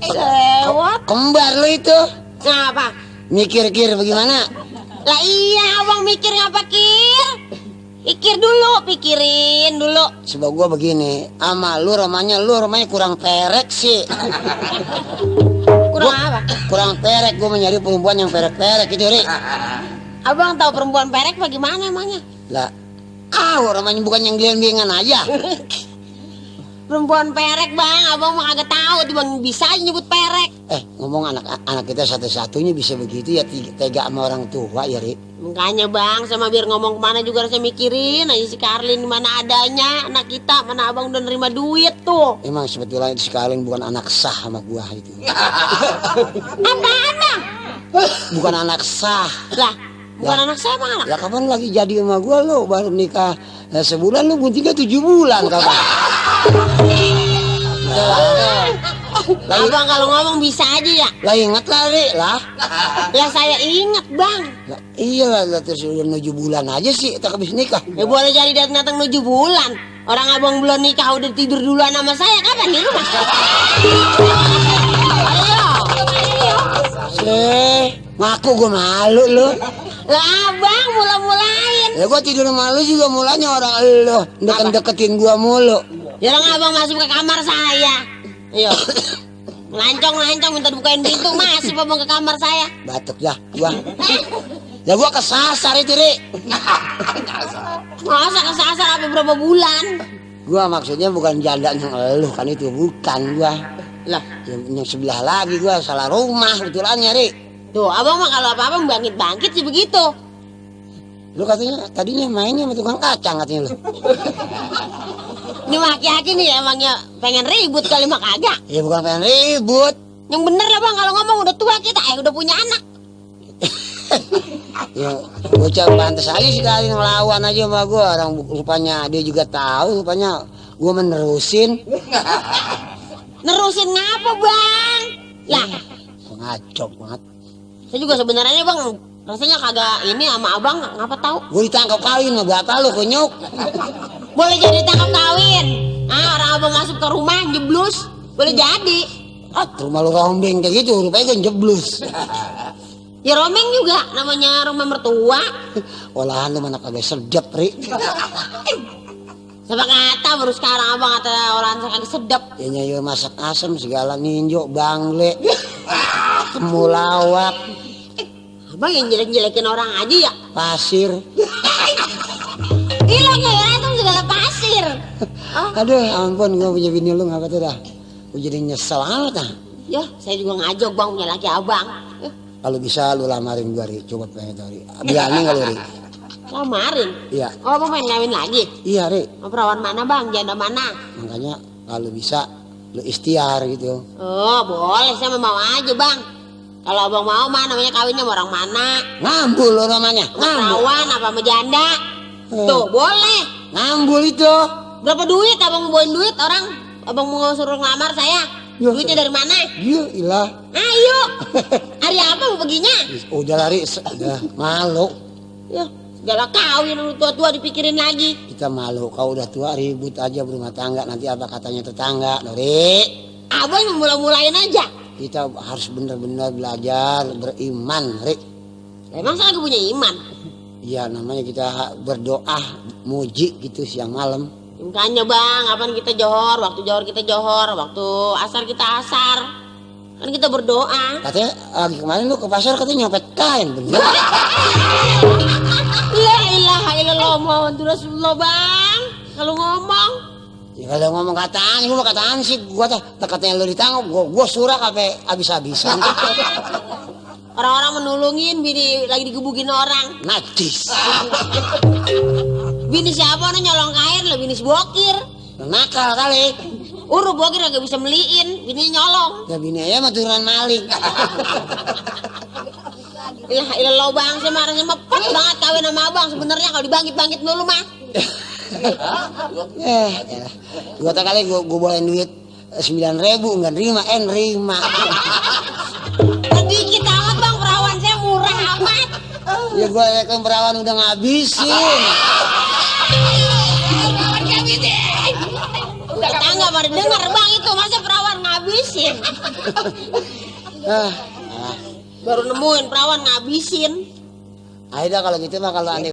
Sewot. Kembar lu itu. Ngapa? Mikir-kir bagaimana? Lah iya, abang mikir ngapa kir? Pikir dulu, pikirin dulu. Sebab gua begini, ama lu rumahnya kurang perek sih. Kurang apa? Kurang perek, gua mencari perempuan yang perek-perek gitu, Ri. Abang tahu perempuan perek bagaimana emangnya? Lah, rumahnya bukan yang gelian-gelian aja. Perempuan perek bang, abang mah kagak tahu, bang bisa nyebut perek. Ngomong anak kita satu-satunya bisa begitu ya, tega sama orang tua ya, Ri. Makanya bang, sama biar ngomong kemana juga harusnya mikirin aja si Karlin mana adanya, anak kita mana abang udah nerima duit tuh. Emang sebetulnya si Karlin bukan anak sah sama gua itu. Apaan bang? Bukan anak sah. Lah, bukan anak saya bang. Ya kapan lagi jadi sama gua lo baru nikah sebulan lu guntingnya 7 bulan kapan? Abang kalau ngomong bisa aja ya. Lah inget lah, Ri, lah. Lah saya inget bang. Lah, iyalah terus udah 7 bulan aja sih tak habis nikah. Ya boleh jadi datang 7 bulan. Orang abang belum nikah udah tidur duluan sama saya kapan di rumah? Ayo. Ngaku gua malu lu. Lah abang mula-mulain. Ya gua tidur sama lu juga mulanya orang lu deket-deketin gua mulu. Ya orang abang masuk ke kamar saya. Ayo. Lancong minta dibukain pintu masih abang ke kamar saya. Batuk dah gua. Ya gua kesasar itu, Ri. Masa kesasar apa berapa bulan? Gua maksudnya bukan janda yang lu kan itu, bukan gua. Lah, yang sebelah lagi gua salah rumah betulannya, Ri. Tuh, abang mah kalau apa-apa bangkit-bangkit sih begitu. Lu katanya tadinya mainnya sama tukang kacang katanya lu. Ini maki-maki nih emangnya pengen ribut kali mah kagak. Ya bukan pengen ribut. Yang bener lah bang, kalau ngomong udah tua kita, udah punya anak. Ya bocah pantas aja sekali ngelawan aja sama gua. Orang rupanya dia juga tahu, rupanya gua menerusin. Nerusin ngapa bang? Lah, ngaco banget. saya juga sebenarnya bang rasanya kagak ini sama abang ngapa tahu? Gua ditangkap kawin sama bapak lu kunyuk. Boleh jadi tangkap kawin. Orang abang masuk ke rumah jeblus, boleh jadi. Rumah lu rombeng kayak gitu, rupanya gua jeblus. Ya rombeng juga, namanya rumah mertua. Olahan lu mana kagak sedap, Ri. Siapa kata baru sekarang abang kata olahan saya kagak sedap. Ya nyayo masak asam segala ninjo, bangle, temulawak. Abang yang jelek-jelekin orang aja ya? Pasir. Ih lo ngerantum segala pasir. Aduh ampun, gua punya bini lu ngapa tuh dah. Gua jadi nyesel amat dah. Ya saya juga ngajak bang punya laki abang. Kalau bisa lu lamarin gua, Ri. Coba pengen tahu, Ri. Berani nggak lu, Ri? Lamarin? Iya. Oh abang pengen kawin lagi? Iya, Ri. Oh, perawan mana bang? Janda mana? Makanya kalau bisa lu ikhtiar gitu. Oh boleh, saya mau aja bang. Kalau abang mau mah namanya kawinnya sama orang mana? Ngambul lu namanya. Ngambul. Perawan apa sama janda? Tuh boleh. Ngambul itu. Berapa duit abang mau bawain duit orang? Abang mau suruh ngelamar saya? Ya, duitnya dari mana? Iya, ilah. Ayo. Hari apa mau perginya? Udah lari, udah malu. Ya, segala kawin lu tua-tua dipikirin lagi. Kita malu, kau udah tua ribut aja berumah tangga, nanti apa katanya tetangga, Ri. Abang yang mula-mulain aja. Kita harus benar-benar belajar beriman, Ri. Emang saya lagi punya iman? Iya, namanya kita berdoa, muji gitu siang malam. Makanya bang, kapan kita johor, waktu johor kita johor, waktu asar kita asar. Kan kita berdoa. Katanya kemarin lu ke pasar katanya nyopet kain, bener? La ilaha illallah Muhammadur Rasulullah bang. Kalau ngomong. Ya kalau ngomong kataan, gua kataan sih, gua katanya lu ditangkap, gua surah sampai habis-habisan. Orang-orang menulungin, bini lagi digebukin orang. Najis. Bini siapa nih nyolong kain lah, bini si bokir. Nakal kali. Uruh bokir gak bisa beliin, bini nyolong. Ya bini aja mah turunan maling. Ilah bang, saya marahnya mepet banget kawin sama abang. Sebenarnya kalau dibangkit-bangkit dulu mah. Gua tak kali gua bawain duit 9.000 nggak nerima, nerima. Sedikit amat bang, perawan saya murah amat. Ya gua kan perawan udah ngabisin. Tetangga baru denger bang itu, masa perawan ngabisin. ngabisin. Ah, Baru nemuin perawan ngabisin. ayo dah kalau gitu mah kalau aneh